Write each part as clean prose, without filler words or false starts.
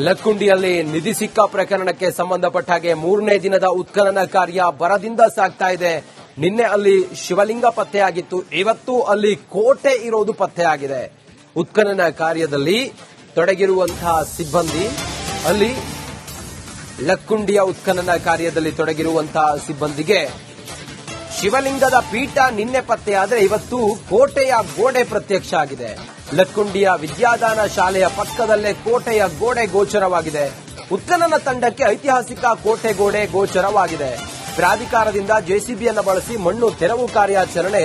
ಲಕ್ಕುಂಡಿಯಲ್ಲಿ ನಿಧಿ ಸಿಕ್ಕ ಪ್ರಕರಣಕ್ಕೆ ಸಂಬಂಧಪಟ್ಟ ಹಾಗೆ 3ನೇ ದಿನದ ಉತ್ಖನನ ಕಾರ್ಯ ಭರದಿಂದ ಸಾಗ್ತಾ ಇದೆ. ನಿನ್ನೆ ಅಲ್ಲಿ ಶಿವಲಿಂಗ ಪತ್ತೆಯಾಗಿತ್ತು, ಇವತ್ತು ಅಲ್ಲಿ ಕೋಟೆ ಇರೋದು ಪತ್ತೆಯಾಗಿದೆ. ಉತ್ಖನನ ಕಾರ್ಯದಲ್ಲಿ ತೊಡಗಿರುವಂತಹ ಸಿಬ್ಬಂದಿ ಅಲ್ಲಿ ಲಕ್ಕುಂಡಿಯ ಉತ್ಖನನ ಕಾರ್ಯದಲ್ಲಿ ತೊಡಗಿರುವಂತಹ ಸಿಬ್ಬಂದಿಗೆ ಶಿವಲಿಂಗದ ಪೀಠ ನಿನ್ನೆ ಪತ್ತೆಯಾದರೆ ಇವತ್ತು ಕೋಟೆಯ ಗೋಡೆ ಪ್ರತ್ಯಕ್ಷ ಆಗಿದೆ. ಲಕ್ಕುಂಡಿಯ ವಿದ್ಯಾದಾನ ಶಾಲೆಯ ಪಕ್ಕದಲ್ಲೇ ಕೋಟೆಯ ಗೋಡೆ ಗೋಚರವಾಗಿದೆ. ಉತ್ಖನನ ತಂಡಕ್ಕೆ ಐತಿಹಾಸಿಕ ಕೋಟೆ ಗೋಡೆ ಗೋಚರವಾಗಿದೆ. ಪ್ರಾಧಿಕಾರದಿಂದ ಜೆಸಿಬಿಯನ್ನು ಬಳಸಿ ಮಣ್ಣು ತೆರವು ಕಾರ್ಯಾಚರಣೆ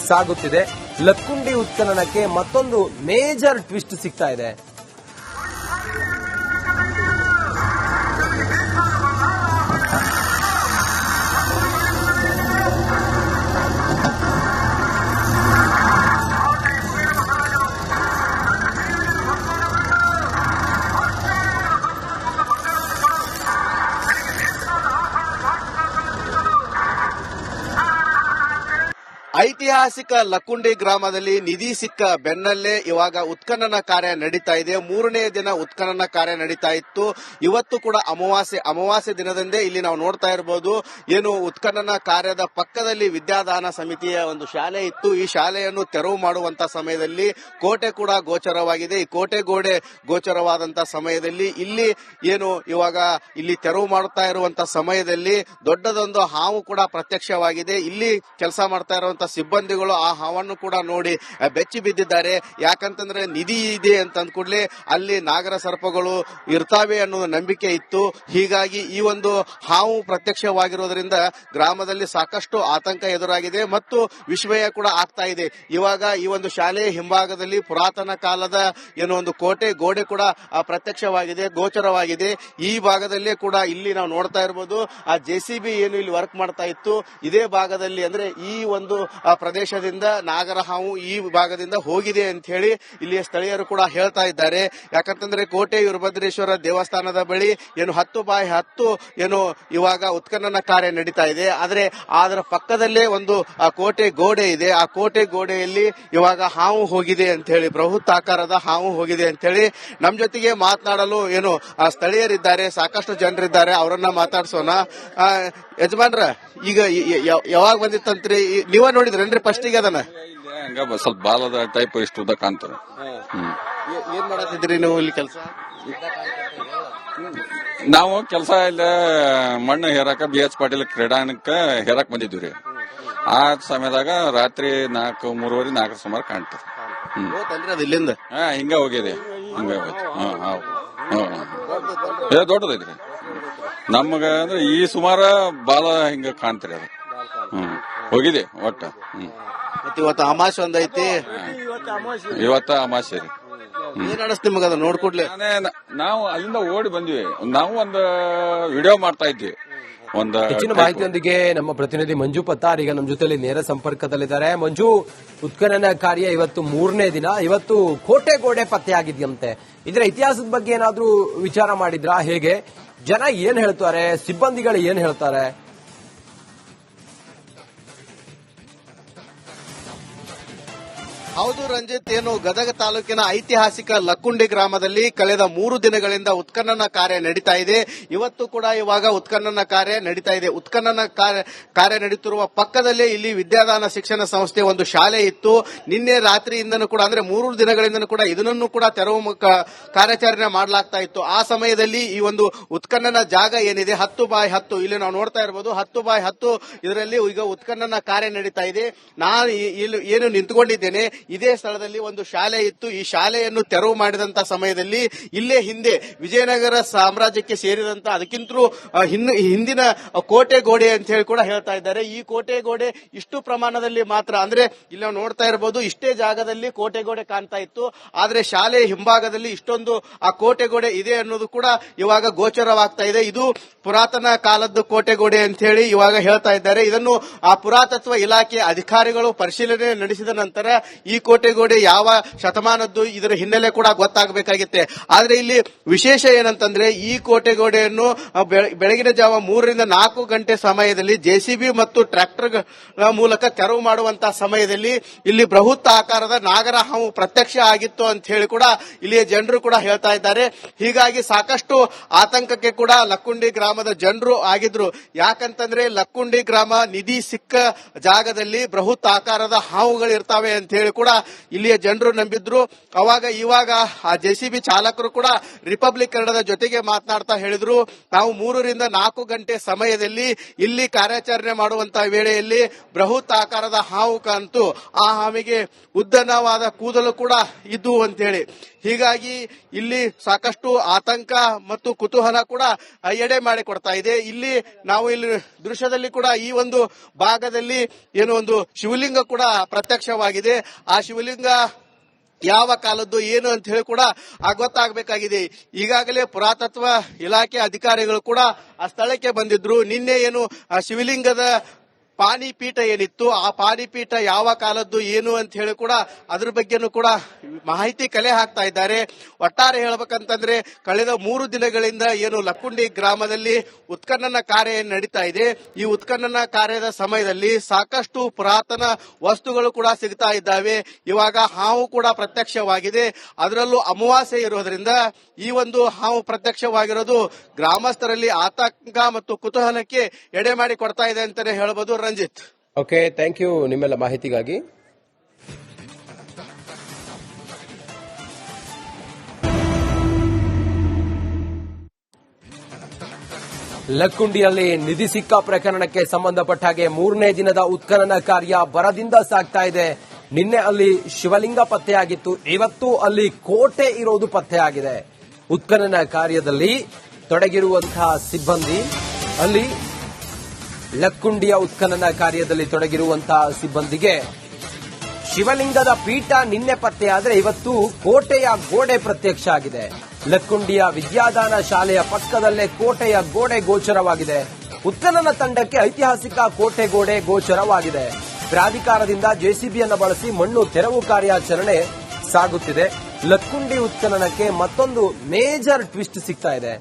ಸಾಗುತ್ತಿದೆ. ಲಕ್ಕುಂಡಿ ಉತ್ಖನನಕ್ಕೆ ಮತ್ತೊಂದು ಮೇಜರ್ ಟ್ವಿಸ್ಟ್ ಸಿಗ್ತಾ ಇದೆ. ಐತಿಹಾಸಿಕ ಲಕ್ಕುಂಡಿ ಗ್ರಾಮದಲ್ಲಿ ನಿಧಿ ಸಿಕ್ಕ ಬೆನ್ನಲ್ಲೇ ಇವಾಗ ಉತ್ಖನನ ಕಾರ್ಯ ನಡೀತಾ ಇದೆ. 3ನೇ ದಿನ ಉತ್ಖನನ ಕಾರ್ಯ ನಡೀತಾ ಇತ್ತು. ಇವತ್ತು ಕೂಡ ಅಮಾವಾಸ್ಯೆ ದಿನದಂದೇ ಇಲ್ಲಿ ನಾವು ನೋಡ್ತಾ ಇರಬಹುದು. ಏನು ಉತ್ಖನನ ಕಾರ್ಯದ ಪಕ್ಕದಲ್ಲಿ ವಿದ್ಯಾದಾನ ಸಮಿತಿಯ ಒಂದು ಶಾಲೆ ಇತ್ತು. ಈ ಶಾಲೆಯನ್ನು ತೆರವು ಮಾಡುವಂತ ಸಮಯದಲ್ಲಿ ಕೋಟೆ ಕೂಡ ಗೋಚರವಾಗಿದೆ. ಈ ಕೋಟೆ ಗೋಡೆ ಗೋಚರವಾದಂತಹ ಸಮಯದಲ್ಲಿ ಇಲ್ಲಿ ಏನು ಇವಾಗ ಇಲ್ಲಿ ತೆರವು ಮಾಡುತ್ತಾ ಇರುವಂತಹ ಸಮಯದಲ್ಲಿ ದೊಡ್ಡದೊಂದು ಹಾವು ಕೂಡ ಪ್ರತ್ಯಕ್ಷವಾಗಿದೆ. ಇಲ್ಲಿ ಕೆಲಸ ಮಾಡ್ತಾ ಇರುವಂತಹ ಸಿಬ್ಬಂದಿಗಳು ಆ ಹಾವನ್ನು ಕೂಡ ನೋಡಿ ಬೆಚ್ಚಿ ಬಿದ್ದಿದ್ದಾರೆ. ಯಾಕಂತಂದ್ರೆ ನಿಧಿ ಇದೆ ಅಂತ ಅಂದ್ಕೂಡ್ಲೆ ಅಲ್ಲಿ ನಾಗರ ಸರ್ಪಗಳು ಇರ್ತಾವೆ ಅನ್ನೋ ನಂಬಿಕೆ ಇತ್ತು. ಹೀಗಾಗಿ ಈ ಒಂದು ಹಾವು ಪ್ರತ್ಯಕ್ಷವಾಗಿರೋದ್ರಿಂದ ಗ್ರಾಮದಲ್ಲಿ ಸಾಕಷ್ಟು ಆತಂಕ ಎದುರಾಗಿದೆ ಮತ್ತು ವಿಸ್ಮಯ ಕೂಡ ಆಗ್ತಾ ಇದೆ. ಇವಾಗ ಈ ಒಂದು ಶಾಲೆಯ ಹಿಂಭಾಗದಲ್ಲಿ ಪುರಾತನ ಕಾಲದ ಏನೋ ಒಂದು ಕೋಟೆ ಗೋಡೆ ಕೂಡ ಪ್ರತ್ಯಕ್ಷವಾಗಿದೆ, ಗೋಚರವಾಗಿದೆ. ಈ ಭಾಗದಲ್ಲೇ ಕೂಡ ಇಲ್ಲಿ ನಾವು ನೋಡ್ತಾ ಇರಬಹುದು. ಆ ಜೆಸಿಬಿ ಏನು ಇಲ್ಲಿ ವರ್ಕ್ ಮಾಡ್ತಾ ಇತ್ತು, ಇದೇ ಭಾಗದಲ್ಲಿ ಅಂದ್ರೆ ಈ ಒಂದು ಪ್ರದೇಶದಿಂದ ನಾಗರ ಹಾವು ಈ ಭಾಗದಿಂದ ಹೋಗಿದೆ ಅಂತ ಹೇಳಿ ಇಲ್ಲಿಯ ಸ್ಥಳೀಯರು ಕೂಡ ಹೇಳ್ತಾ ಇದ್ದಾರೆ. ಯಾಕಂತಂದ್ರೆ ಕೋಟೆ ವೀರಭದ್ರೇಶ್ವರ ದೇವಸ್ಥಾನದ ಬಳಿ ಏನು 10x10 ಏನು ಇವಾಗ ಉತ್ಖನನ ಕಾರ್ಯ ನಡೀತಾ ಇದೆ. ಆದ್ರೆ ಅದರ ಪಕ್ಕದಲ್ಲೇ ಒಂದು ಕೋಟೆ ಗೋಡೆ ಇದೆ. ಆ ಕೋಟೆ ಗೋಡೆಯಲ್ಲಿ ಇವಾಗ ಹಾವು ಹೋಗಿದೆ ಅಂತ ಹೇಳಿ, ಬೃಹತ್ ಆಕಾರದ ಹಾವು ಹೋಗಿದೆ ಅಂತ ಹೇಳಿ ನಮ್ ಜೊತೆಗೆ ಮಾತನಾಡಲು ಏನು ಸ್ಥಳೀಯರಿದ್ದಾರೆ, ಸಾಕಷ್ಟು ಜನರಿದ್ದಾರೆ. ಅವರನ್ನ ಮಾತಾಡ್ಸೋಣ. ಯಜಮಾನ್ರ, ಈಗ ಯಾವಾಗ ಬಂದಿತ್ತಂತ್ರಿ? ನೀವ ನೋಡಿದ್ರೇನ್ರಿ ಫಸ್ಟಿಗೆ ಅದನ್ನ? ಹಂಗ ಸ್ವಲ್ಪ ಬಾಲದ ಟೈಪ್ ಇಷ್ಟು ಉದ್ದ ಕಾಣ್ತದೆ. ಏನ್ ಮಾಡತ್ತಿದ್ರಿ ನೀವು ಇಲ್ಲಿ ಕೆಲಸ? ನಾವು ಕೆಲಸ ಇಲ್ಲ ಮಣ್ಣು ಹೇರಾಕ BH ಪಾಟೀಲ್ ಕ್ರೀಡಾಂಗಣಕ್ಕೆ ಹೇರಾಕ್ ಬಂದಿದ್ವಿ. ಆ ಸಮಯದಾಗ ರಾತ್ರಿ 3:30 ಸುಮಾರು ಕಾಣ್ತದೆ. ಇಲ್ಲಿಂದ ಹಿಂಗ ಹೋಗಿದೆ, ಹಿಂಗ ದೊಡ್ಡದೈತ್ರಿ. ನಮಗ ಅಂದ್ರೆ ಈ ಸುಮಾರ ಬಾಲ ಹಿಂಗ ಕಾಣ್ತೀರಿ ಅದು. ಹೋಗಿದೆ ಒಟ್ಟ. ಇವತ್ತು ಅಮಾವಾಸ್ಯೆ ಒಂದೈತಿ. ಇವತ್ತ ಅಮಾವಾಸ್ಯೆ ರೀ. ಏನ್ ಅನಿಸ್ತು ನಿಮಗ ಅದು ನೋಡ್ಕೊಡ್ಲಿ? ನಾವು ಅಲ್ಲಿಂದ ಓಡಿ ಬಂದ್ವಿ. ನಾವು ಒಂದು ವಿಡಿಯೋ ಮಾಡ್ತಾ ಇದ್ವಿ. ಹೆಚ್ಚಿನ ಮಾಹಿತಿಯೊಂದಿಗೆ ನಮ್ಮ ಪ್ರತಿನಿಧಿ ಮಂಜು ಪತ್ತಾರ್ ಈಗ ನಮ್ಮ ಜೊತೆಲಿ ನೇರ ಸಂಪರ್ಕದಲ್ಲಿದ್ದಾರೆ. ಮಂಜು, ಉತ್ಖನನ ಕಾರ್ಯ ಇವತ್ತು 3ನೇ ದಿನ. ಇವತ್ತು ಕೋಟೆ ಗೋಡೆ ಪತ್ತೆಯಾಗಿದೆಯಂತೆ. ಇದರ ಇತಿಹಾಸದ ಬಗ್ಗೆ ಏನಾದ್ರೂ ವಿಚಾರ ಮಾಡಿದ್ರಾ? ಹೇಗೆ ಜನ ಏನ್ ಹೇಳ್ತಾರೆ, ಸಿಬ್ಬಂದಿಗಳು ಏನ್ ಹೇಳ್ತಾರೆ? ಹೌದು ರಂಜಿತ್, ಏನು ಗದಗ ತಾಲೂಕಿನ ಐತಿಹಾಸಿಕ ಲಕ್ಕುಂಡಿ ಗ್ರಾಮದಲ್ಲಿ ಕಳೆದ 3 ದಿನಗಳಿಂದ ಉತ್ಖನನ ಕಾರ್ಯ ನಡೀತಾ ಇದೆ. ಇವತ್ತು ಕೂಡ ಇವಾಗ ಉತ್ಖನನ ಕಾರ್ಯ ನಡೀತಾ ಇದೆ. ಉತ್ಖನನ ಕಾರ್ಯ ನಡೀತಿರುವ ಪಕ್ಕದಲ್ಲೇ ಇಲ್ಲಿ ವಿದ್ಯಾದಾನ ಶಿಕ್ಷಣ ಸಂಸ್ಥೆ ಒಂದು ಶಾಲೆ ಇತ್ತು. ನಿನ್ನೆ ರಾತ್ರಿಯಿಂದನೂ ಕೂಡ ಅಂದ್ರೆ 3 ದಿನಗಳಿಂದನೂ ಕೂಡ ಇದನ್ನು ಕೂಡ ತೆರವು ಕಾರ್ಯಾಚರಣೆ ಮಾಡಲಾಗ್ತಾ ಇತ್ತು. ಆ ಸಮಯದಲ್ಲಿ ಈ ಒಂದು ಉತ್ಖನನ ಜಾಗ ಏನಿದೆ 10x10 ಇಲ್ಲಿ ನಾವು ನೋಡ್ತಾ ಇರಬಹುದು. 10x10 ಇದರಲ್ಲಿ ಈಗ ಉತ್ಖನನ ಕಾರ್ಯ ನಡೀತಾ ಇದೆ. ನಾನು ಏನು ನಿಂತ್ಕೊಂಡಿದ್ದೇನೆ, ಇದೇ ಸ್ಥಳದಲ್ಲಿ ಒಂದು ಶಾಲೆ ಇತ್ತು. ಈ ಶಾಲೆಯನ್ನು ತೆರವು ಮಾಡಿದಂತ ಸಮಯದಲ್ಲಿ ಇಲ್ಲೇ ಹಿಂದೆ ವಿಜಯನಗರ ಸಾಮ್ರಾಜ್ಯಕ್ಕೆ ಸೇರಿದಂತ ಅದಕ್ಕಿಂತಲೂ ಹಿಂದಿನ ಕೋಟೆ ಗೋಡೆ ಅಂತ ಹೇಳಿ ಕೂಡ ಹೇಳ್ತಾ ಇದ್ದಾರೆ. ಈ ಕೋಟೆ ಗೋಡೆ ಇಷ್ಟು ಪ್ರಮಾಣದಲ್ಲಿ ಮಾತ್ರ ಅಂದ್ರೆ ಇಲ್ಲಿ ನಾವು ನೋಡ್ತಾ ಇರಬಹುದು, ಇಷ್ಟೇ ಜಾಗದಲ್ಲಿ ಕೋಟೆ ಗೋಡೆ ಕಾಣ್ತಾ ಇತ್ತು. ಆದ್ರೆ ಶಾಲೆಯ ಹಿಂಭಾಗದಲ್ಲಿ ಇಷ್ಟೊಂದು ಆ ಕೋಟೆ ಗೋಡೆ ಇದೆ ಅನ್ನೋದು ಕೂಡ ಇವಾಗ ಗೋಚರವಾಗ್ತಾ ಇದೆ. ಇದು ಪುರಾತನ ಕಾಲದ್ದು ಕೋಟೆ ಗೋಡೆ ಅಂತ ಹೇಳಿ ಇವಾಗ ಹೇಳ್ತಾ ಇದ್ದಾರೆ. ಇದನ್ನು ಆ ಪುರಾತತ್ವ ಇಲಾಖೆ ಅಧಿಕಾರಿಗಳು ಪರಿಶೀಲನೆ ನಡೆಸಿದ ನಂತರ ಈ ಈ ಕೋಟೆಗೋಡೆ ಯಾವ ಶತಮಾನದ್ದು ಇದರ ಹಿನ್ನೆಲೆ ಕೂಡ ಗೊತ್ತಾಗಬೇಕಾಗಿತ್ತೆ. ಆದ್ರೆ ಇಲ್ಲಿ ವಿಶೇಷ ಏನಂತಂದ್ರೆ ಈ ಕೋಟೆಗೋಡೆಯನ್ನು ಬೆಳಗಿನ ಜಾವ 3 ರಿಂದ 4 ಗಂಟೆ ಸಮಯದಲ್ಲಿ ಜೆಸಿಬಿ ಮತ್ತು ಟ್ರ್ಯಾಕ್ಟರ್ ಮೂಲಕ ತೆರವು ಮಾಡುವಂತಹ ಸಮಯದಲ್ಲಿ ಇಲ್ಲಿ ಬೃಹತ್ ಆಕಾರದ ನಾಗರ ಹಾವು ಪ್ರತ್ಯಕ್ಷ ಆಗಿತ್ತು ಅಂತ ಹೇಳಿ ಕೂಡ ಇಲ್ಲಿಯ ಜನರು ಕೂಡ ಹೇಳ್ತಾ ಇದ್ದಾರೆ. ಹೀಗಾಗಿ ಸಾಕಷ್ಟು ಆತಂಕಕ್ಕೆ ಕೂಡ ಲಕ್ಕುಂಡಿ ಗ್ರಾಮದ ಜನರು ಆಗಿದ್ರು. ಯಾಕಂತಂದ್ರೆ ಲಕ್ಕುಂಡಿ ಗ್ರಾಮ ನಿಧಿ ಸಿಕ್ಕ ಜಾಗದಲ್ಲಿ ಬೃಹತ್ ಆಕಾರದ ಹಾವುಗಳು ಇರ್ತಾವೆ ಅಂತ ಹೇಳಿ ಕೂಡ ಇಲ್ಲಿಯ ಜನರು ನಂಬಿದ್ರು. ಇವಾಗ ಆ ಜೆಸಿಬಿ ಚಾಲಕರು ಕೂಡ ರಿಪಬ್ಲಿಕ್ ಕನ್ನಡದ ಜೊತೆಗೆ ಮಾತನಾಡ್ತಾ ಹೇಳಿದ್ರು, ನಾವು 3 ರಿಂದ 4 ಗಂಟೆ ಸಮಯದಲ್ಲಿ ಇಲ್ಲಿ ಕಾರ್ಯಾಚರಣೆ ಮಾಡುವಂತಹ ವೇಳೆಯಲ್ಲಿ ಬೃಹತ್ ಆಕಾರದ ಹಾವು ಕಾಣ್ತು. ಆ ಹಾವಿಗೆ ಉದ್ದನವಾದ ಕೂದಲು ಕೂಡ ಇದ್ದು ಅಂತ ಹೇಳಿ. ಹೀಗಾಗಿ ಇಲ್ಲಿ ಸಾಕಷ್ಟು ಆತಂಕ ಮತ್ತು ಕುತೂಹಲ ಕೂಡ ಎಡೆ ಮಾಡಿಕೊಡ್ತಾ ಇದೆ. ನಾವು ಇಲ್ಲಿ ದೃಶ್ಯದಲ್ಲಿ ಕೂಡ ಈ ಒಂದು ಭಾಗದಲ್ಲಿ ಏನೋ ಒಂದು ಶಿವಲಿಂಗ ಕೂಡ ಪ್ರತ್ಯಕ್ಷವಾಗಿದೆ. ಆ ಶಿವಲಿಂಗ ಯಾವ ಕಾಲದ್ದು ಏನು ಅಂತ ಹೇಳಿ ಕೂಡ ಗೊತ್ತಾಗಬೇಕಾಗಿದೆ. ಈಗಾಗಲೇ ಪುರಾತತ್ವ ಇಲಾಖೆ ಅಧಿಕಾರಿಗಳು ಕೂಡ ಆ ಸ್ಥಳಕ್ಕೆ ಬಂದಿದ್ರು. ನಿನ್ನೆ ಏನು ಶಿವಲಿಂಗದ ಪಾಣಿಪೀಠ ಏನಿತ್ತು, ಆ ಪಾಣಿಪೀಠ ಯಾವ ಕಾಲದ್ದು ಏನು ಅಂತ ಹೇಳಿ ಕೂಡ ಅದ್ರ ಬಗ್ಗೆನೂ ಕೂಡ ಮಾಹಿತಿ ಕಲೆ ಹಾಕ್ತಾ ಇದ್ದಾರೆ. ಒಟ್ಟಾರೆ ಹೇಳ್ಬೇಕಂತಂದ್ರೆ ಕಳೆದ 3 ದಿನಗಳಿಂದ ಏನು ಲಕ್ಕುಂಡಿ ಗ್ರಾಮದಲ್ಲಿ ಉತ್ಖನನ ಕಾರ್ಯ ನಡೀತಾ ಇದೆ. ಈ ಉತ್ಖನನ ಕಾರ್ಯದ ಸಮಯದಲ್ಲಿ ಸಾಕಷ್ಟು ಪುರಾತನ ವಸ್ತುಗಳು ಕೂಡ ಸಿಗ್ತಾ ಇದ್ದಾವೆ. ಇವಾಗ ಹಾವು ಕೂಡ ಪ್ರತ್ಯಕ್ಷವಾಗಿದೆ. ಅದರಲ್ಲೂ ಅಮಾವಾಸ್ಯೆ ಇರೋದ್ರಿಂದ ಈ ಒಂದು ಹಾವು ಪ್ರತ್ಯಕ್ಷವಾಗಿರೋದು ಗ್ರಾಮಸ್ಥರಲ್ಲಿ ಆತಂಕ ಮತ್ತು ಕುತೂಹಲಕ್ಕೆ ಎಡೆ ಮಾಡಿ ಕೊಡ್ತಾ ಇದೆ ಅಂತಾನೆ ಹೇಳಬಹುದು. ರಂಜಿತ್, ಓಕೆ, ಥ್ಯಾಂಕ್ ಯು ನಿಮ್ಮೆಲ್ಲ ಮಾಹಿತಿಗಾಗಿ. ಲಕ್ಕುಂಡಿಯಲ್ಲಿ ನಿಧಿ ಸಿಕ್ಕ ಪ್ರಕರಣಕ್ಕೆ ಸಂಬಂಧಪಟ್ಟ ಹಾಗೆ 3ನೇ ದಿನದ ಉತ್ಖನನ ಕಾರ್ಯ ಭರದಿಂದ ಸಾಗ್ತಾ ಇದೆ. ನಿನ್ನೆ ಅಲ್ಲಿ ಶಿವಲಿಂಗ ಪತ್ತೆಯಾಗಿತ್ತು, ಇವತ್ತು ಅಲ್ಲಿ ಕೋಟೆ ಇರೋದು ಪತ್ತೆಯಾಗಿದೆ. ಉತ್ಖನನ ಕಾರ್ಯದಲ್ಲಿ ತೊಡಗಿರುವಂತಹ ಸಿಬ್ಬಂದಿ ಅಲ್ಲಿ ಲಕ್ಕುಂಡಿಯ ಉತ್ಖನನ ಕಾರ್ಯದಲ್ಲಿ ತೊಡಗಿರುವಂತಹ ಸಿಬ್ಬಂದಿಗೆ ಶಿವಲಿಂಗದ ಪೀಠ ನಿನ್ನೆ ಪತ್ತೆಯಾದರೆ ಇವತ್ತು ಕೋಟೆಯ ಗೋಡೆ ಪ್ರತ್ಯಕ್ಷ ಆಗಿದೆ. ಲಕ್ಕುಂಡಿಯ ವಿದ್ಯಾದಾನ ಶಾಲೆಯ ಪಕ್ಕದಲ್ಲೇ ಕೋಟೆಯ ಗೋಡೆ ಗೋಚರವಾಗಿದೆ. ಉತ್ಖನನ ತಂಡಕ್ಕೆ ಐತಿಹಾಸಿಕ ಕೋಟೆ ಗೋಡೆ ಗೋಚರವಾಗಿದೆ. ಪ್ರಾಧಿಕಾರದಿಂದ ಜೆಸಿಬಿಯನ್ನು ಬಳಸಿ ಮಣ್ಣು ತೆರವು ಕಾರ್ಯಾಚರಣೆ ಸಾಗುತ್ತಿದೆ. ಲಕ್ಕುಂಡಿ ಉತ್ಖನನಕ್ಕೆ ಮತ್ತೊಂದು ಮೇಜರ್ ಟ್ವಿಸ್ಟ್ ಸಿಗ್ತಾ ಇದೆ.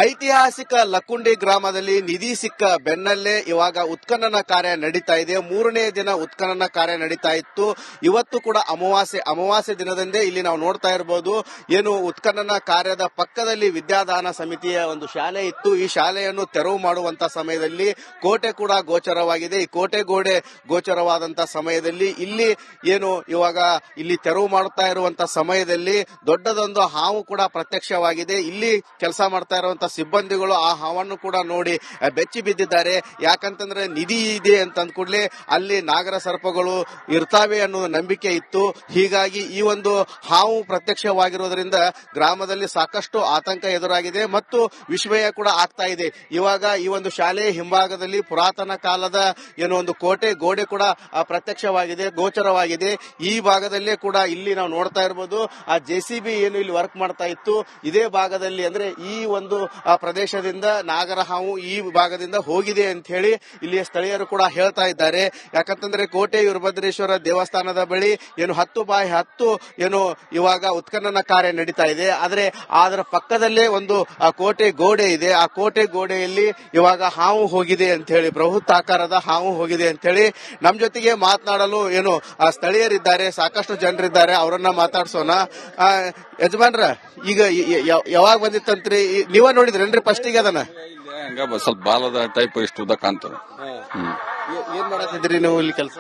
ಐತಿಹಾಸಿಕ ಲಕ್ಕುಂಡಿ ಗ್ರಾಮದಲ್ಲಿ ನಿಧಿ ಸಿಕ್ಕ ಬೆನ್ನಲ್ಲೇ ಇವಾಗ ಉತ್ಖನನ ಕಾರ್ಯ ನಡೀತಾ ಇದೆ. 3ನೇ ದಿನ ಉತ್ಖನನ ಕಾರ್ಯ ನಡೀತಾ ಇತ್ತು. ಇವತ್ತು ಕೂಡ ಅಮಾವಾಸ್ಯೆ ದಿನದಂದೇ ಇಲ್ಲಿ ನಾವು ನೋಡ್ತಾ ಇರಬಹುದು. ಏನು ಉತ್ಖನನ ಕಾರ್ಯದ ಪಕ್ಕದಲ್ಲಿ ವಿದ್ಯಾದಾನ ಸಮಿತಿಯ ಒಂದು ಶಾಲೆ ಇತ್ತು. ಈ ಶಾಲೆಯನ್ನು ತೆರವು ಮಾಡುವಂತ ಸಮಯದಲ್ಲಿ ಕೋಟೆ ಕೂಡ ಗೋಚರವಾಗಿದೆ. ಈ ಕೋಟೆ ಗೋಡೆ ಗೋಚರವಾದಂತಹ ಸಮಯದಲ್ಲಿ ಇಲ್ಲಿ ತೆರವು ಮಾಡುತ್ತಾ ಇರುವಂತಹ ಸಮಯದಲ್ಲಿ ದೊಡ್ಡದೊಂದು ಹಾವು ಕೂಡ ಪ್ರತ್ಯಕ್ಷವಾಗಿದೆ. ಇಲ್ಲಿ ಕೆಲಸ ಮಾಡ್ತಾ ಇರುವಂತಹ ಸಿಬ್ಬಂದಿಗಳು ಆ ಹಾವನ್ನು ಕೂಡ ನೋಡಿ ಬೆಚ್ಚಿ ಬಿದ್ದಿದ್ದಾರೆ. ಯಾಕಂತಂದ್ರೆ ನಿಧಿ ಇದೆ ಅಂತ ಅಂದ್ಕೂಡ್ಲೆ ಅಲ್ಲಿ ನಾಗರ ಸರ್ಪಗಳು ಇರ್ತಾವೆ ಅನ್ನೋ ನಂಬಿಕೆ ಇತ್ತು. ಹೀಗಾಗಿ ಈ ಒಂದು ಹಾವು ಪ್ರತ್ಯಕ್ಷವಾಗಿರೋದ್ರಿಂದ ಗ್ರಾಮದಲ್ಲಿ ಸಾಕಷ್ಟು ಆತಂಕ ಎದುರಾಗಿದೆ ಮತ್ತು ವಿಸ್ಮಯ ಕೂಡ ಆಗ್ತಾ ಇದೆ. ಇವಾಗ ಈ ಒಂದು ಶಾಲೆಯ ಹಿಂಭಾಗದಲ್ಲಿ ಪುರಾತನ ಕಾಲದ ಒಂದು ಕೋಟೆ ಗೋಡೆ ಕೂಡ ಪ್ರತ್ಯಕ್ಷವಾಗಿದೆ, ಗೋಚರವಾಗಿದೆ. ಈ ಭಾಗದಲ್ಲೇ ಕೂಡ ಇಲ್ಲಿ ನಾವು ನೋಡ್ತಾ ಇರಬಹುದು. ಆ ಜೆಸಿಬಿ ಏನು ಇಲ್ಲಿ ವರ್ಕ್ ಮಾಡ್ತಾ ಇತ್ತು, ಇದೇ ಭಾಗದಲ್ಲಿ ಅಂದ್ರೆ ಈ ಒಂದು ಪ್ರದೇಶದಿಂದ ನಾಗರ ಹಾವು ಈ ಭಾಗದಿಂದ ಹೋಗಿದೆ ಅಂತ ಹೇಳಿ ಇಲ್ಲಿಯ ಸ್ಥಳೀಯರು ಕೂಡ ಹೇಳ್ತಾ ಇದ್ದಾರೆ. ಯಾಕಂತಂದ್ರೆ ಕೋಟೆ ವೀರಭದ್ರೇಶ್ವರ ದೇವಸ್ಥಾನದ ಬಳಿ 10x10 ಇವಾಗ ಉತ್ಖನನ ಕಾರ್ಯ ನಡೀತಾ ಇದೆ. ಆದ್ರೆ ಅದರ ಪಕ್ಕದಲ್ಲೇ ಒಂದು ಕೋಟೆ ಗೋಡೆ ಇದೆ. ಆ ಕೋಟೆ ಗೋಡೆಯಲ್ಲಿ ಇವಾಗ ಹಾವು ಹೋಗಿದೆ ಅಂತ ಹೇಳಿ, ಬೃಹತ್ ಆಕಾರದ ಹಾವು ಹೋಗಿದೆ ಅಂತ ಹೇಳಿ ನಮ್ ಜೊತೆಗೆ ಮಾತನಾಡಲು ಸ್ಥಳೀಯರಿದ್ದಾರೆ, ಸಾಕಷ್ಟು ಜನರಿದ್ದಾರೆ. ಅವರನ್ನ ಮಾತಾಡ್ಸೋಣ. ಯಜಮಾನ್ರ, ಈಗ ಯಾವಾಗ ಬಂದಿತ್ತಂತ್ರಿ? ನೀವ ನೋಡಿದ್ರೇನ್ರಿ ಫಸ್ಟಿಗೆ ಅದನ್ನ? ಹಂಗ ಸ್ವಲ್ಪ ಬಾಲದ ಟೈಪ್ ಇಷ್ಟು ಉದ್ದ ಕಾಣ್ತದೆ. ಏನ್ ಮಾಡತ್ತಿದ್ರಿ ನೀವು ಇಲ್ಲಿ ಕೆಲಸ?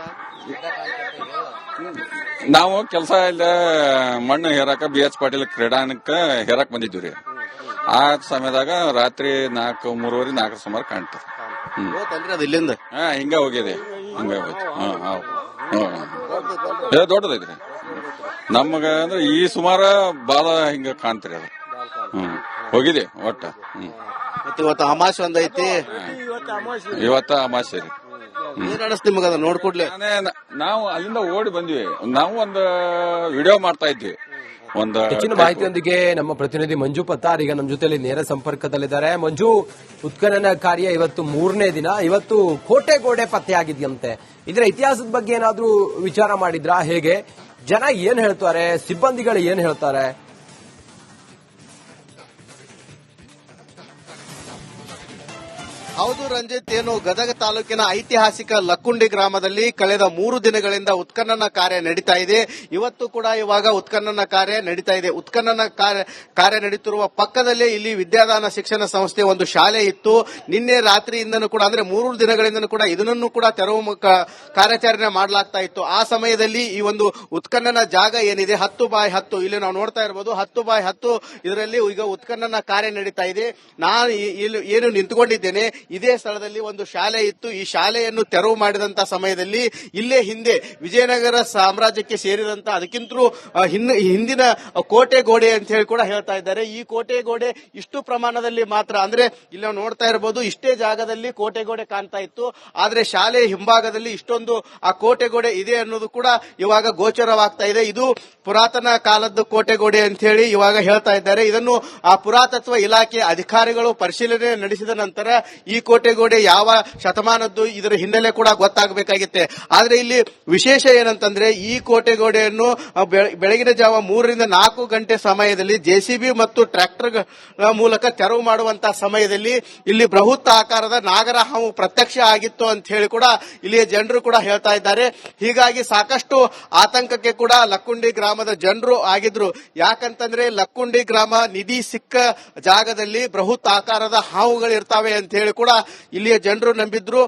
ನಾವು ಕೆಲಸ ಇಲ್ಲ ಮಣ್ಣು ಹೇರಾಕ BH ಪಾಟೀಲ್ ಕ್ರೀಡಾಂಗಣಕ್ಕೆ ಹೇರಾಕ್ ಬಂದಿದ್ವಿ. ಆ ಸಮಯದಾಗ ರಾತ್ರಿ 3:30 ಸುಮಾರು ಕಾಣ್ತದೆ. ಇಲ್ಲಿಂದ ಹಿಂಗ ಹೋಗಿದೆ, ಹಿಂಗ ದೊಡ್ಡದೈತ್ರಿ ನಮಗ. ಅಂದ್ರೆ ಈ ಸುಮಾರ ಬಾಲ ಹಿಂಗ ಕಾಣ್ತೀರಿ ಅದು. ಹೋಗಿದೆ ಒಟ್ಟ. ಮತ್ತೆ ಇವತ್ತು ಅಮಾವಾಸ್ಯೆ ಒಂದೈತಿ, ಇವತ್ತ ಅಮಾಸೆ ರೀ. ಏನ್ ಅನಿಸ್ತು ನಿಮಗದ ನೋಡ್ಕೊಡ್ಲೆ? ನಾವು ಅಲ್ಲಿಂದ ಓಡಿ ಬಂದ್ವಿ. ನಾವು ಒಂದು ವಿಡಿಯೋ ಮಾಡ್ತಾ ಇದ್ವಿ. ಹೆಚ್ಚಿನ ಮಾಹಿತಿಯೊಂದಿಗೆ ನಮ್ಮ ಪ್ರತಿನಿಧಿ ಮಂಜು ಪತ್ತಾರ್ ಈಗ ನಮ್ಮ ಜೊತೆಲಿ ನೇರ ಸಂಪರ್ಕದಲ್ಲಿದ್ದಾರೆ. ಮಂಜು, ಉತ್ಖನನ ಕಾರ್ಯ ಇವತ್ತು 3ನೇ ದಿನ. ಇವತ್ತು ಕೋಟೆ ಗೋಡೆ ಪತ್ತೆಯಾಗಿದೆಯಂತೆ. ಇದರ ಇತಿಹಾಸದ ಬಗ್ಗೆ ಏನಾದ್ರೂ ವಿಚಾರ ಮಾಡಿದ್ರಾ? ಹೇಗೆ ಜನ ಏನ್ ಹೇಳ್ತಾರೆ, ಸಿಬ್ಬಂದಿಗಳು ಏನ್ ಹೇಳ್ತಾರೆ? ಹೌದು ರಂಜಿತ್, ಏನು ಗದಗ ತಾಲೂಕಿನ ಐತಿಹಾಸಿಕ ಲಕ್ಕುಂಡಿ ಗ್ರಾಮದಲ್ಲಿ ಕಳೆದ 3 ದಿನಗಳಿಂದ ಉತ್ಖನನ ಕಾರ್ಯ ನಡೀತಾ ಇದೆ. ಇವತ್ತು ಕೂಡ ಇವಾಗ ಉತ್ಖನನ ಕಾರ್ಯ ನಡೀತಾ ಇದೆ. ಉತ್ಖನನ ಕಾರ್ಯ ನಡೀತಿರುವ ಪಕ್ಕದಲ್ಲೇ ಇಲ್ಲಿ ವಿದ್ಯಾದಾನ ಶಿಕ್ಷಣ ಸಂಸ್ಥೆ ಒಂದು ಶಾಲೆ ಇತ್ತು. ನಿನ್ನೆ ರಾತ್ರಿಯಿಂದನೂ ಕೂಡ, ಅಂದ್ರೆ 3 ದಿನಗಳಿಂದನೂ ಕೂಡ ಇದನ್ನು ಕೂಡ ತೆರವು ಕಾರ್ಯಾಚರಣೆ ಮಾಡಲಾಗ್ತಾ ಇತ್ತು. ಆ ಸಮಯದಲ್ಲಿ ಈ ಒಂದು ಉತ್ಖನನ ಜಾಗ ಏನಿದೆ 10x10, ಇಲ್ಲಿ ನಾವು ನೋಡ್ತಾ ಇರಬಹುದು 10x10 ಇದರಲ್ಲಿ ಈಗ ಉತ್ಖನನ ಕಾರ್ಯ ನಡೀತಾ ಇದೆ. ನಾನು ಇಲ್ಲಿ ಏನು ನಿಂತುಕೊಂಡಿದ್ದೇನೆ, ಇದೇ ಸ್ಥಳದಲ್ಲಿ ಒಂದು ಶಾಲೆ ಇತ್ತು. ಈ ಶಾಲೆಯನ್ನು ತೆರವು ಮಾಡಿದಂತ ಸಮಯದಲ್ಲಿ ಇಲ್ಲೇ ಹಿಂದೆ ವಿಜಯನಗರ ಸಾಮ್ರಾಜ್ಯಕ್ಕೆ ಸೇರಿದಂತ ಅದಕ್ಕಿಂತಲೂ ಹಿಂದಿನ ಕೋಟೆ ಗೋಡೆ ಅಂತ ಹೇಳಿ ಕೂಡ ಹೇಳ್ತಾ ಇದ್ದಾರೆ. ಈ ಕೋಟೆ ಗೋಡೆ ಇಷ್ಟು ಪ್ರಮಾಣದಲ್ಲಿ ಮಾತ್ರ, ಅಂದ್ರೆ ಇಲ್ಲಿ ನಾವು ನೋಡ್ತಾ ಇರಬಹುದು ಇಷ್ಟೇ ಜಾಗದಲ್ಲಿ ಕೋಟೆ ಗೋಡೆ ಕಾಣ್ತಾ ಇತ್ತು. ಆದ್ರೆ ಶಾಲೆ ಹಿಂಭಾಗದಲ್ಲಿ ಇಷ್ಟೊಂದು ಆ ಕೋಟೆ ಗೋಡೆ ಇದೆ ಅನ್ನೋದು ಕೂಡ ಇವಾಗ ಗೋಚರವಾಗ್ತಾ ಇದೆ. ಇದು ಪುರಾತನ ಕಾಲದ ಕೋಟೆ ಗೋಡೆ ಅಂತ ಹೇಳಿ ಇವಾಗ ಹೇಳ್ತಾ ಇದ್ದಾರೆ. ಇದನ್ನು ಆ ಪುರಾತತ್ವ ಇಲಾಖೆ ಅಧಿಕಾರಿಗಳು ಪರಿಶೀಲನೆ ನಡೆಸಿದ ನಂತರ ಈ ಕೋಟೆಗೋಡೆ ಯಾವ ಶತಮಾನದ್ದು ಇದರ ಹಿನ್ನೆಲೆ ಕೂಡ ಗೊತ್ತಾಗಬೇಕಾಗಿತ್ತೆ. ಆದ್ರೆ ಇಲ್ಲಿ ವಿಶೇಷ ಏನಂತಂದ್ರೆ ಈ ಕೋಟೆಗೋಡೆಯನ್ನು ಬೆಳಗಿನ ಜಾವ 3ರಿಂದ 4 ಗಂಟೆ ಸಮಯದಲ್ಲಿ ಜೆಸಿಬಿ ಮತ್ತು ಟ್ರ್ಯಾಕ್ಟರ್ ಮೂಲಕ ತೆರವು ಮಾಡುವಂತಹ ಸಮಯದಲ್ಲಿ ಇಲ್ಲಿ ಬೃಹತ್ ಆಕಾರದ ನಾಗರ ಹಾವು ಪ್ರತ್ಯಕ್ಷ ಆಗಿತ್ತು ಅಂತ ಹೇಳಿ ಕೂಡ ಇಲ್ಲಿಯ ಜನರು ಕೂಡ ಹೇಳ್ತಾ ಇದ್ದಾರೆ. ಹೀಗಾಗಿ ಸಾಕಷ್ಟು ಆತಂಕಕ್ಕೆ ಕೂಡ ಲಕ್ಕುಂಡಿ ಗ್ರಾಮದ ಜನರು ಆಗಿದ್ರು. ಯಾಕಂತಂದ್ರೆ ಲಕ್ಕುಂಡಿ ಗ್ರಾಮ ನಿಧಿ ಸಿಕ್ಕ ಜಾಗದಲ್ಲಿ ಬೃಹತ್ ಆಕಾರದ ಹಾವುಗಳು ಇರ್ತಾವೆ ಅಂತ ಹೇಳಿ ಕೂಡ ಇಲ್ಲಿಯ ಜನರು ನಂಬಿದ್ರು.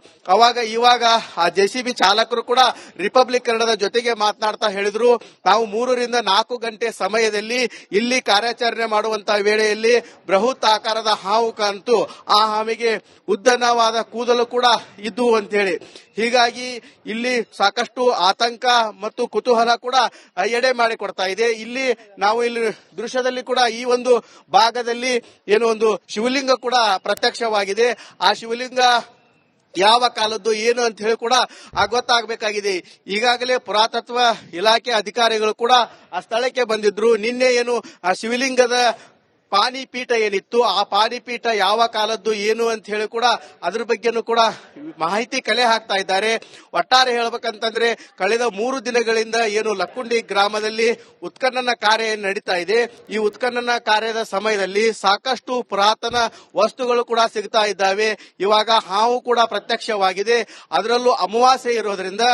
ಇವಾಗ ಆ ಜೆಸಿಬಿ ಚಾಲಕರು ಕೂಡ ರಿಪಬ್ಲಿಕ್ ಕನ್ನಡದ ಜೊತೆಗೆ ಮಾತನಾಡ್ತಾ ಹೇಳಿದ್ರು, ನಾವು 3ರಿಂದ 4 ಗಂಟೆ ಸಮಯದಲ್ಲಿ ಇಲ್ಲಿ ಕಾರ್ಯಾಚರಣೆ ಮಾಡುವಂತಹ ವೇಳೆಯಲ್ಲಿ ಬೃಹತ್ ಆಕಾರದ ಹಾವು ಕಾಣ್ತು. ಆ ಹಾವಿಗೆ ಉದ್ದನವಾದ ಕೂದಲು ಕೂಡ ಇದ್ದು ಅಂತ ಹೇಳಿ. ಹೀಗಾಗಿ ಇಲ್ಲಿ ಸಾಕಷ್ಟು ಆತಂಕ ಮತ್ತು ಕುತೂಹಲ ಕೂಡ ಎಡೆ ಮಾಡಿಕೊಡ್ತಾ ಇದೆ. ನಾವು ಇಲ್ಲಿ ದೃಶ್ಯದಲ್ಲಿ ಕೂಡ ಈ ಒಂದು ಭಾಗದಲ್ಲಿ ಏನೋ ಒಂದು ಶಿವಲಿಂಗ ಕೂಡ ಪ್ರತ್ಯಕ್ಷವಾಗಿದೆ. ಆ ಶಿವಲಿಂಗ ಯಾವ ಕಾಲದ್ದು ಏನು ಅಂತ ಹೇಳಿ ಕೂಡ ಗೊತ್ತಾಗಬೇಕಾಗಿದೆ. ಈಗಾಗಲೇ ಪುರಾತತ್ವ ಇಲಾಖೆ ಅಧಿಕಾರಿಗಳು ಕೂಡ ಆ ಸ್ಥಳಕ್ಕೆ ಬಂದಿದ್ರು. ನಿನ್ನೆ ಏನು ಆ ಶಿವಲಿಂಗದ ಪಾಣಿಪೀಠ ಏನಿತ್ತು, ಆ ಪಾಣಿಪೀಠ ಯಾವ ಕಾಲದ್ದು ಏನು ಅಂತ ಹೇಳಿ ಕೂಡ ಅದ್ರ ಬಗ್ಗೆನೂ ಕೂಡ ಮಾಹಿತಿ ಕಲೆ ಹಾಕ್ತಾ ಇದ್ದಾರೆ. ಒಟ್ಟಾರೆ ಹೇಳ್ಬೇಕಂತಂದ್ರೆ ಕಳೆದ 3 ದಿನಗಳಿಂದ ಏನು ಲಕ್ಕುಂಡಿ ಗ್ರಾಮದಲ್ಲಿ ಉತ್ಖನನ ಕಾರ್ಯ ನಡೀತಾ ಇದೆ. ಈ ಉತ್ಖನನ ಕಾರ್ಯದ ಸಮಯದಲ್ಲಿ ಸಾಕಷ್ಟು ಪುರಾತನ ವಸ್ತುಗಳು ಕೂಡ ಸಿಗ್ತಾ ಇದ್ದಾವೆ. ಇವಾಗ ಹಾವು ಕೂಡ ಪ್ರತ್ಯಕ್ಷವಾಗಿದೆ. ಅದರಲ್ಲೂ ಅಮಾವಾಸ್ಯೆ ಇರೋದ್ರಿಂದ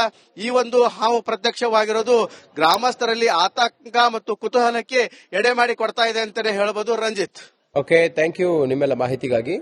ಈ ಒಂದು ಹಾವು ಪ್ರತ್ಯಕ್ಷವಾಗಿರೋದು ಗ್ರಾಮಸ್ಥರಲ್ಲಿ ಆತಂಕ ಮತ್ತು ಕುತೂಹಲಕ್ಕೆ ಎಡೆ ಮಾಡಿ ಕೊಡ್ತಾ ಇದೆ ಅಂತಾನೆ ಹೇಳಬಹುದು. ರಂಜಿತ್, ಓಕೆ, ಥ್ಯಾಂಕ್ ಯು ನಿಮ್ಮೆಲ್ಲ ಮಾಹಿತಿಗಾಗಿ.